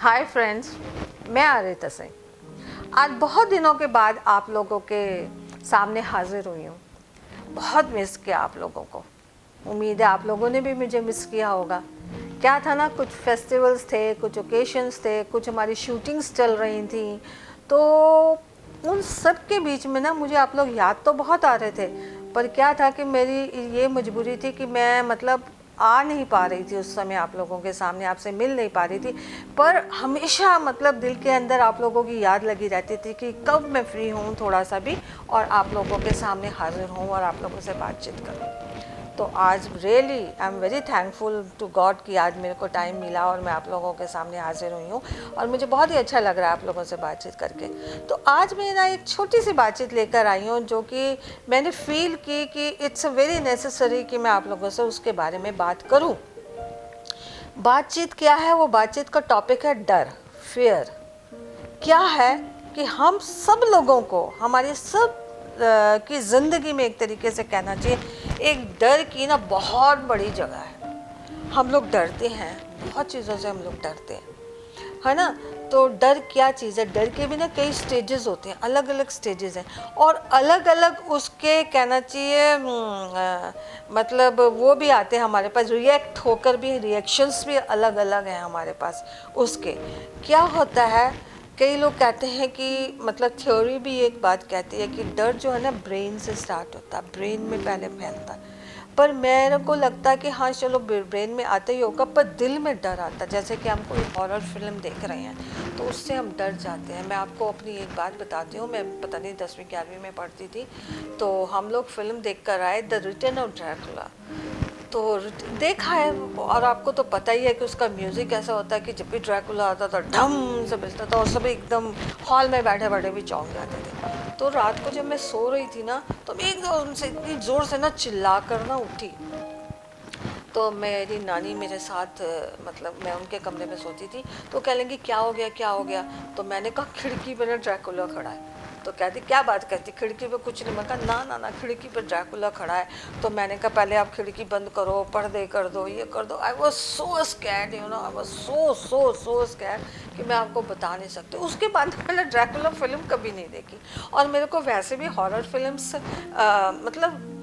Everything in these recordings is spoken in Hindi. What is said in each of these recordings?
हाय फ्रेंड्स, मैं आरिता सिंह आज बहुत दिनों के बाद आप लोगों के सामने हाजिर हुई हूँ। बहुत मिस किया आप लोगों को। उम्मीद है आप लोगों ने भी मुझे मिस किया होगा। क्या था ना, कुछ फेस्टिवल्स थे, कुछ ओकेशंस थे, कुछ हमारी शूटिंग्स चल रही थी, तो उन सब के बीच में ना मुझे आप लोग याद तो बहुत आ रहे थे, पर क्या था कि मेरी ये मजबूरी थी कि मैं आ नहीं पा रही थी उस समय आप लोगों के सामने, आपसे मिल नहीं पा रही थी। पर हमेशा दिल के अंदर आप लोगों की याद लगी रहती थी कि कब मैं फ्री हूँ थोड़ा सा भी और आप लोगों के सामने हाजिर हूँ और आप लोगों से बातचीत करूँ। तो आज really I am very thankful to God कि आज मेरे को टाइम मिला और मैं आप लोगों के सामने हाजिर हुई हूँ और मुझे बहुत ही अच्छा लग रहा है आप लोगों से बातचीत करके। तो आज मैं ना एक छोटी सी बातचीत लेकर आई हूँ जो कि मैंने फील की कि इट्स वेरी नेसेसरी कि मैं आप लोगों से उसके बारे में बात करूँ। बातचीत क्या है? वो बातचीत का टॉपिक है डर, फियर। क्या है कि हम सब लोगों को हमारी सब की ज़िंदगी में एक तरीके से कहना चाहिए एक डर की ना बहुत बड़ी जगह है। हम लोग डरते हैं, बहुत चीज़ों से हम लोग डरते हैं, है ना। तो डर क्या चीज़ है? डर के भी ना कई स्टेजेस होते हैं, अलग अलग स्टेजेस हैं और अलग अलग उसके कहना चाहिए वो भी आते हैं हमारे पास, रिएक्ट होकर भी, रिएक्शंस भी अलग अलग हैं हमारे पास। उसके क्या होता है, कई लोग कहते हैं कि थ्योरी भी एक बात कहती है कि डर जो है ना ब्रेन से स्टार्ट होता है, ब्रेन में पहले फैलता है। पर मेरे को लगता है कि हाँ चलो ब्रेन में आता ही होगा, पर दिल में डर आता है। जैसे कि हम कोई हॉरर फिल्म देख रहे हैं तो उससे हम डर जाते हैं। मैं आपको अपनी एक बात बताती हूँ, मैं पता नहीं 10वीं 11वीं में पढ़ती थी, तो हम लोग फिल्म देख कर आए द रिटर्न ऑफ ड्रैकुला। तो देखा है और आपको तो पता ही है कि उसका म्यूज़िक ऐसा होता है कि जब भी ड्रैकुला आता था ढम से बजता था और सभी एकदम हॉल में बैठे बैठे भी चौंक जाते थे। तो रात को जब मैं सो रही थी ना तो मैं एकदम से इतनी ज़ोर से ना चिल्ला कर ना उठी। तो मेरी नानी मेरे साथ मैं उनके कमरे में सोती थी, तो कह लेंगी क्या हो गया क्या हो गया। तो मैंने कहा खिड़की पे ना ड्रैकुला खड़ा है। तो कहती क्या बात करती, खिड़की पे कुछ नहीं। मैं कहा ना ना ना, खिड़की पे ड्रैकुला खड़ा है। तो मैंने कहा पहले आप खिड़की बंद करो, पर्दे कर दो, ये कर दो। I was so scared, you know, I was so scared कि मैं आपको बता नहीं सकती। उसके बाद मैंने ड्रैकुला फिल्म कभी नहीं देखी और मेरे को वैसे भी हॉरर फिल्म्स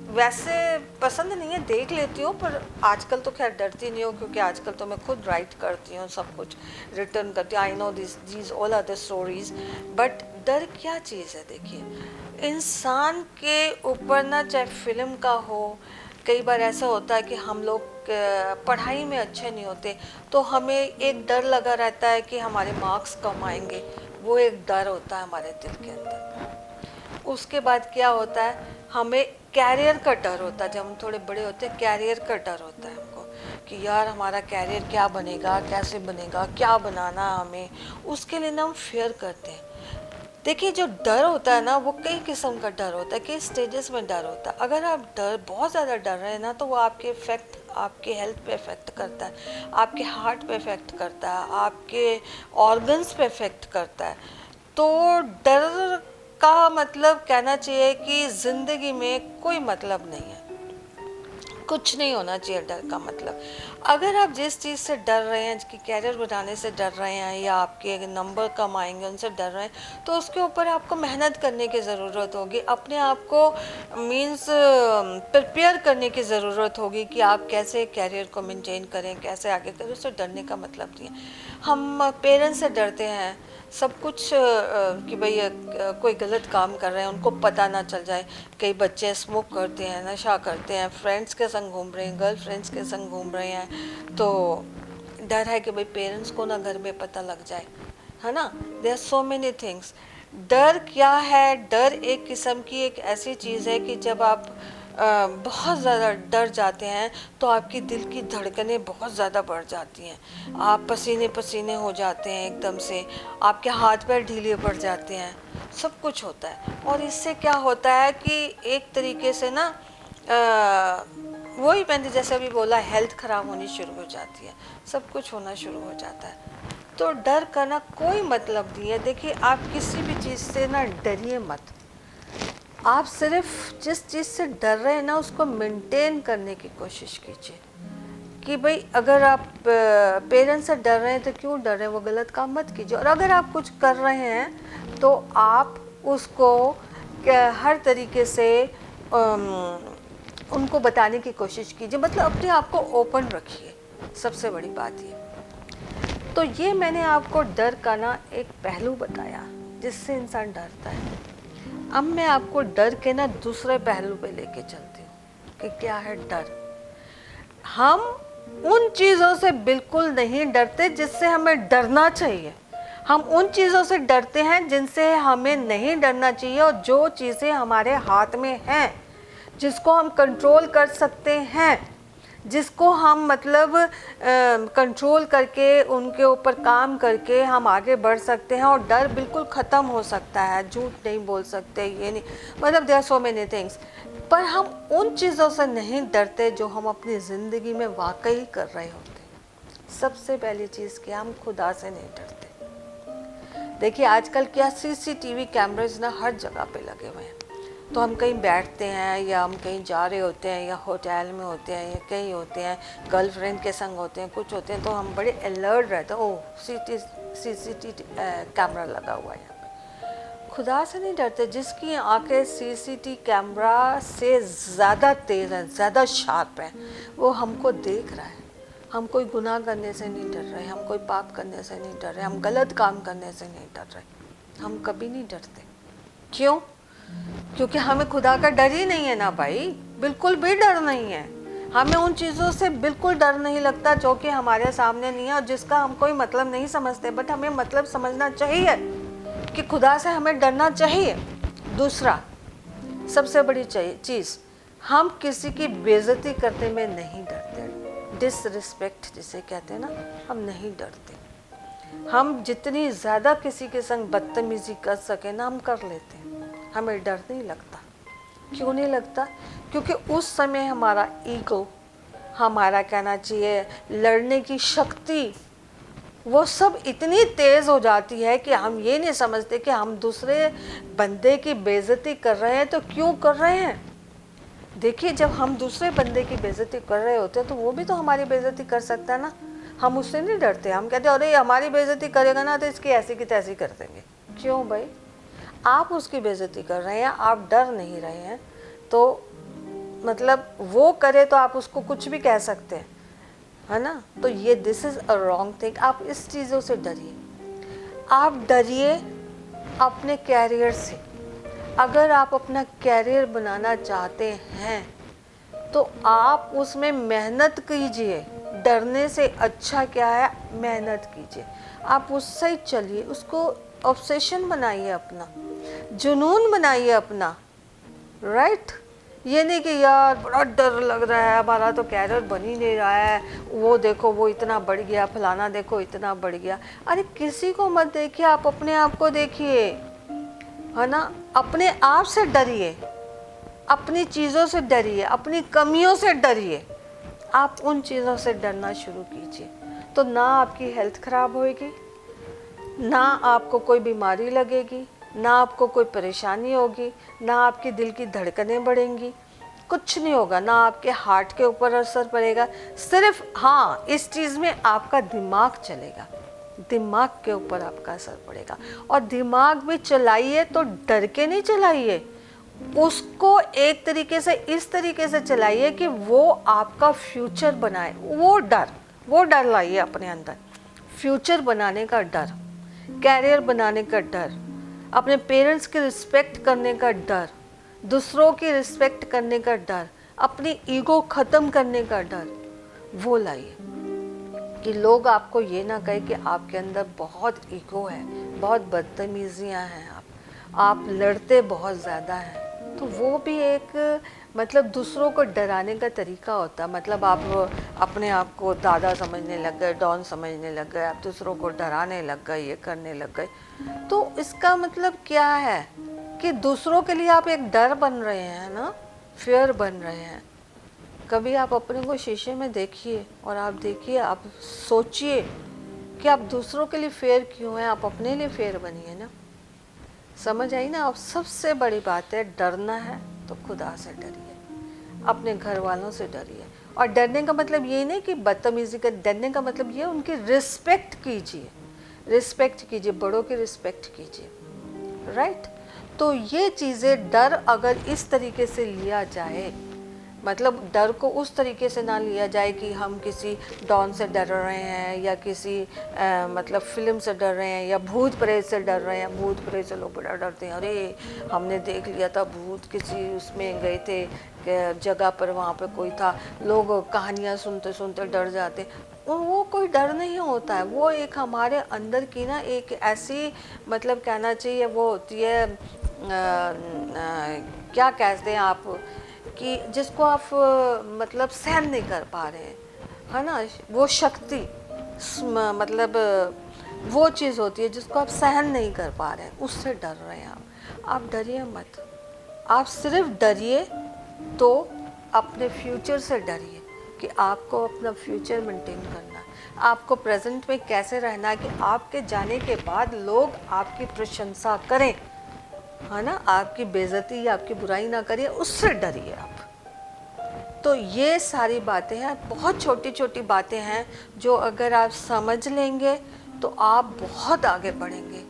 वैसे पसंद नहीं है, देख लेती हूँ, पर आजकल तो खैर डरती नहीं हूँ क्योंकि आजकल तो मैं खुद राइट करती हूँ, सब कुछ रिटर्न करती हूँ। I know these all are the stories. But डर क्या चीज़ है? देखिए, इंसान के ऊपर ना, चाहे फिल्म का हो, कई बार ऐसा होता है कि हम लोग पढ़ाई में अच्छे नहीं होते तो हमें एक डर लगा रहता है कि हमारे मार्क्स कम आएंगे। वो एक डर होता है हमारे दिल के अंदर। उसके बाद क्या होता है, हमें कैरियर का डर होता है। जब हम थोड़े बड़े होते हैं कैरियर का डर होता है हमको कि यार हमारा कैरियर क्या बनेगा, कैसे बनेगा, क्या बनाना हमें, उसके लिए ना हम फेयर करते हैं। देखिए, जो डर होता है ना वो कई किस्म का डर होता है, कई स्टेजेस में डर होता है। अगर आप बहुत ज़्यादा डर रहे हैं ना तो वो आपके हेल्थ पे इफ़ेक्ट करता है, आपके हार्ट पे इफ़ेक्ट करता है, आपके ऑर्गन्स पे इफ़ेक्ट करता है। तो डर का कहना चाहिए कि ज़िंदगी में कोई मतलब नहीं है, कुछ नहीं होना चाहिए डर का मतलब। अगर आप जिस चीज़ से डर रहे हैं, कि कैरियर बनाने से डर रहे हैं या आपके नंबर कम आएंगे उनसे डर रहे हैं, तो उसके ऊपर आपको मेहनत करने की ज़रूरत होगी, अपने आप को मीन्स प्रिपेयर करने की ज़रूरत होगी कि आप कैसे कैरियर को मेंटेन करें, कैसे आगे करें। उससे डरने का मतलब नहीं है। हम पेरेंट्स से डरते हैं सब कुछ कि भाई कोई गलत काम कर रहे हैं उनको पता ना चल जाए। कई बच्चे स्मोक करते हैं, नशा करते हैं, फ्रेंड्स के संग घूम रहे हैं, गर्लफ्रेंड्स के संग घूम रहे हैं, तो डर है कि भाई पेरेंट्स को ना घर में पता लग जाए, है ना। There are so many things. डर क्या है? डर एक किस्म की एक ऐसी चीज़ है कि जब आप बहुत ज़्यादा डर जाते हैं तो आपकी दिल की धड़कनें बहुत ज़्यादा बढ़ जाती हैं, आप पसीने पसीने हो जाते हैं एकदम से, आपके हाथ पैर ढीले पड़ जाते हैं, सब कुछ होता है। और इससे क्या होता है कि एक तरीके से ना वही मैंने जैसे अभी बोला, हेल्थ ख़राब होनी शुरू हो जाती है, सब कुछ होना शुरू हो जाता है। तो डर का ना कोई मतलब नहीं है। देखिए, आप किसी भी चीज़ से ना डरिए मत, आप सिर्फ जिस चीज़ से डर रहे हैं ना उसको मेंटेन करने की कोशिश कीजिए। कि भाई अगर आप पेरेंट्स से डर रहे हैं तो क्यों डर रहे हैं, वो गलत काम मत कीजिए। और अगर आप कुछ कर रहे हैं तो आप उसको हर तरीके से उनको बताने की कोशिश कीजिए, मतलब अपने आप को ओपन रखिए, सबसे बड़ी बात ये। तो ये मैंने आपको डर का ना एक पहलू बताया जिससे इंसान डरता है। अब मैं आपको डर के ना दूसरे पहलू पे लेके चलती हूँ कि क्या है डर। हम उन चीज़ों से बिल्कुल नहीं डरते जिससे हमें डरना चाहिए। हम उन चीज़ों से डरते हैं जिनसे हमें नहीं डरना चाहिए, और जो चीज़ें हमारे हाथ में हैं, जिसको हम कंट्रोल कर सकते हैं, जिसको हम मतलब कंट्रोल करके उनके ऊपर काम करके हम आगे बढ़ सकते हैं और डर बिल्कुल ख़त्म हो सकता है। झूठ नहीं बोल सकते, ये नहीं, मतलब there are so many things. पर हम उन चीज़ों से नहीं डरते जो हम अपनी ज़िंदगी में वाकई कर रहे होते। सबसे पहली चीज़ कि हम खुदा से नहीं डरते। देखिए आजकल क्या सीसीटीवी कैमरेज ना हर जगह पे लगे हुए हैं। तो हम कहीं बैठते हैं या हम कहीं जा रहे होते हैं या होटल में होते हैं या कहीं होते हैं, गर्लफ्रेंड के संग होते हैं, कुछ होते हैं, तो हम बड़े अलर्ट रहते हैं, ओह सीसीटीवी कैमरा लगा हुआ है। खुदा से नहीं डरते जिसकी आंखें सीसीटीवी कैमरा से ज़्यादा तेज़ हैं, ज़्यादा शार्प हैं, वो हमको देख रहा है। हम कोई गुनाह करने से नहीं डर रहे, हम कोई पाप करने से नहीं डर रहे, हम गलत काम करने से नहीं डर रहे, हम कभी नहीं डरते। क्यों? क्योंकि हमें खुदा का डर ही नहीं है ना भाई, बिल्कुल भी डर नहीं है। हमें उन चीज़ों से बिल्कुल डर नहीं लगता जो कि हमारे सामने नहीं है और जिसका हम कोई मतलब नहीं समझते, बट हमें मतलब समझना चाहिए कि खुदा से हमें डरना चाहिए। दूसरा सबसे बड़ी चीज़, हम किसी की बेइज्जती करने में नहीं डरते। डिसरिस्पेक्ट जिसे कहते हैं ना, हम नहीं डरते। हम जितनी ज़्यादा किसी के संग बदतमीजी कर सके ना, हम कर लेते हैं, हमें डर नहीं लगता। क्यों नहीं लगता? क्योंकि उस समय हमारा ईगो, हमारा कहना चाहिए लड़ने की शक्ति, वो सब इतनी तेज़ हो जाती है कि हम ये नहीं समझते कि हम दूसरे बंदे की बेइज्जती कर रहे हैं तो क्यों कर रहे हैं। देखिए जब हम दूसरे बंदे की बेइज्जती कर रहे होते हैं तो वो भी तो हमारी बेइज्जती कर सकता है ना, हम उससे नहीं डरते। हम कहते हैं अरे हमारी बेइज्जती करेगा ना तो इसकी ऐसी की तैसी कर देंगे। क्यों भाई? आप उसकी बेइज्जती कर रहे हैं, आप डर नहीं रहे हैं, तो मतलब वो करे तो आप उसको कुछ भी कह सकते हैं, है ना। तो ये this is a wrong thing. आप इस चीज़ों से डरिए, आप डरिए अपने कैरियर से। अगर आप अपना कैरियर बनाना चाहते हैं तो आप उसमें मेहनत कीजिए। डरने से अच्छा क्या है, मेहनत कीजिए। आप उससे ही चलिए, उसको ऑब्सेशन बनाइए, अपना जुनून बनाइए अपना, राइट। ये नहीं कि यार बड़ा डर लग रहा है, हमारा तो कैरियर बन ही नहीं रहा है, वो देखो वो इतना बढ़ गया, फलाना देखो इतना बढ़ गया। अरे किसी को मत देखिए, आप अपने आप को देखिए, है ना। अपने आप से डरिए, अपनी चीज़ों से डरिए, अपनी कमियों से डरिए। आप उन चीज़ों से डरना शुरू कीजिए तो ना आपकी हेल्थ ख़राब होएगी, ना आपको कोई बीमारी लगेगी, ना आपको कोई परेशानी होगी, ना आपकी दिल की धड़कनें बढ़ेंगी, कुछ नहीं होगा, ना आपके हार्ट के ऊपर असर पड़ेगा। सिर्फ हाँ, इस चीज़ में आपका दिमाग चलेगा, दिमाग के ऊपर आपका असर पड़ेगा। और दिमाग भी चलाइए तो डर के नहीं चलाइए, उसको एक तरीके से इस तरीके से चलाइए कि वो आपका फ्यूचर बनाए। वो डर लाइए अपने अंदर, फ्यूचर बनाने का डर, कैरियर बनाने का डर, अपने पेरेंट्स की रिस्पेक्ट करने का डर, दूसरों की रिस्पेक्ट करने का डर, अपनी ईगो ख़त्म करने का डर, वो लाइए कि लोग आपको ये ना कहे कि आपके अंदर बहुत ईगो है, बहुत बदतमीजियाँ हैं, आप लड़ते बहुत ज़्यादा हैं। तो वो भी एक मतलब दूसरों को डराने का तरीका होता है। मतलब आप अपने आप को दादा समझने लग गए, डॉन समझने लग गए, आप दूसरों को डराने लग गए, ये करने लग गए। तो इसका मतलब क्या है कि दूसरों के लिए आप एक डर बन रहे हैं ना, फियर बन रहे हैं। कभी आप अपने को शीशे में देखिए और आप देखिए, आप सोचिए कि आप दूसरों के लिए फेयर क्यों हैं, आप अपने लिए फेयर बनिए ना। समझ आई ना। अब सबसे बड़ी बात है, डरना है तो खुदा से डरिए, अपने घर वालों से डरिए, और डरने का मतलब ये नहीं कि बदतमीजी का, डरने का मतलब ये उनकी रिस्पेक्ट कीजिए, रिस्पेक्ट कीजिए, बड़ों की रिस्पेक्ट कीजिए, राइट। तो ये चीज़ें, डर अगर इस तरीके से लिया जाए, मतलब डर को उस तरीके से ना लिया जाए कि हम किसी डॉन से डर रहे हैं या किसी मतलब फिल्म से डर रहे हैं या भूत प्रेत से डर रहे हैं। भूत प्रेत से लोग बड़ा डरते हैं, अरे हमने देख लिया था भूत, किसी उसमें गए थे जगह पर, वहाँ पे कोई था, लोग कहानियाँ सुनते सुनते डर जाते। वो कोई डर नहीं होता है, वो एक हमारे अंदर की ना एक ऐसी, मतलब कहना चाहिए वो होती है क्या कहते हैं आप, कि जिसको आप मतलब सहन नहीं कर पा रहे हैं, है ना, वो शक्ति, मतलब वो चीज़ होती है जिसको आप सहन नहीं कर पा रहे हैं, उससे डर रहे हैं आप डरिए मत, आप सिर्फ डरिए तो अपने फ्यूचर से डरिए कि आपको अपना फ्यूचर मेंटेन करना है, आपको प्रेजेंट में कैसे रहना है कि आपके जाने के बाद लोग आपकी प्रशंसा करें, है ना, आपकी बेइज्जती या आपकी बुराई ना करिए, उससे डरिए आप। तो ये सारी बातें हैं, बहुत छोटी छोटी बातें हैं जो अगर आप समझ लेंगे तो आप बहुत आगे बढ़ेंगे,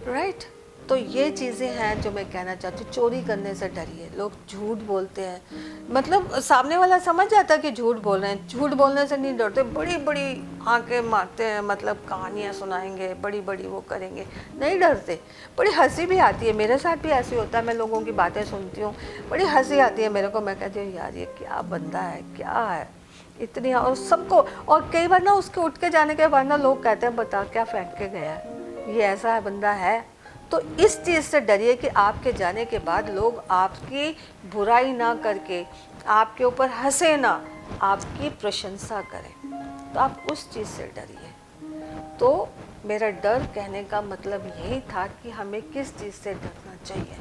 राइट। तो ये चीज़ें हैं जो मैं कहना चाहती हूँ। चोरी करने से डरिए, लोग झूठ बोलते हैं, मतलब सामने वाला समझ जाता है कि झूठ बोल रहे हैं, झूठ बोलने से नहीं डरते, बड़ी बड़ी आंखें मारते हैं, मतलब कहानियाँ सुनाएंगे, बड़ी बड़ी वो करेंगे, नहीं डरते। बड़ी हंसी भी आती है, मेरे साथ भी ऐसे होता है, मैं लोगों की बातें सुनती हूँ, बड़ी हंसी आती है मेरे को, मैं कहती हूँ यार ये क्या बंदा है, क्या है इतनी, और सबको, और कई बार ना उसके उठ के जाने के बाद ना लोग कहते हैं बता क्या फेंक के गया है, ये ऐसा है बंदा है। तो इस चीज़ से डरिए कि आपके जाने के बाद लोग आपकी बुराई ना करके आपके ऊपर हंसे ना, आपकी प्रशंसा करें, तो आप उस चीज़ से डरिए। तो मेरा डर कहने का मतलब यही था कि हमें किस चीज़ से डरना चाहिए,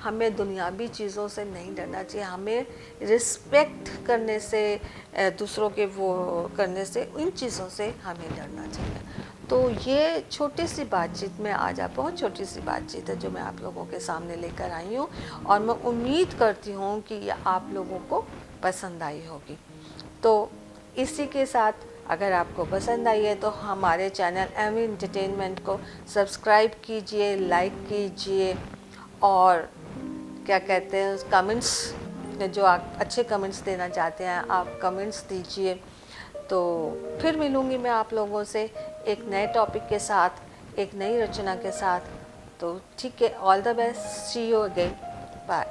हमें दुनियावी चीज़ों से नहीं डरना चाहिए, हमें रिस्पेक्ट करने से, दूसरों के वो करने से, इन चीज़ों से हमें डरना चाहिए। तो ये छोटी सी बातचीत में आज, आप बहुत छोटी सी बातचीत है जो मैं आप लोगों के सामने लेकर आई हूँ, और मैं उम्मीद करती हूँ कि ये आप लोगों को पसंद आई होगी। तो इसी के साथ अगर आपको पसंद आई है तो हमारे चैनल एमी एंटरटेनमेंट को सब्सक्राइब कीजिए, लाइक कीजिए, और क्या कहते हैं कमेंट्स, जो आप अच्छे कमेंट्स देना चाहते हैं आप कमेंट्स दीजिए। तो फिर मिलूँगी मैं आप लोगों से एक नए टॉपिक के साथ, एक नई रचना के साथ। तो ठीक है, all the best, see you again, bye.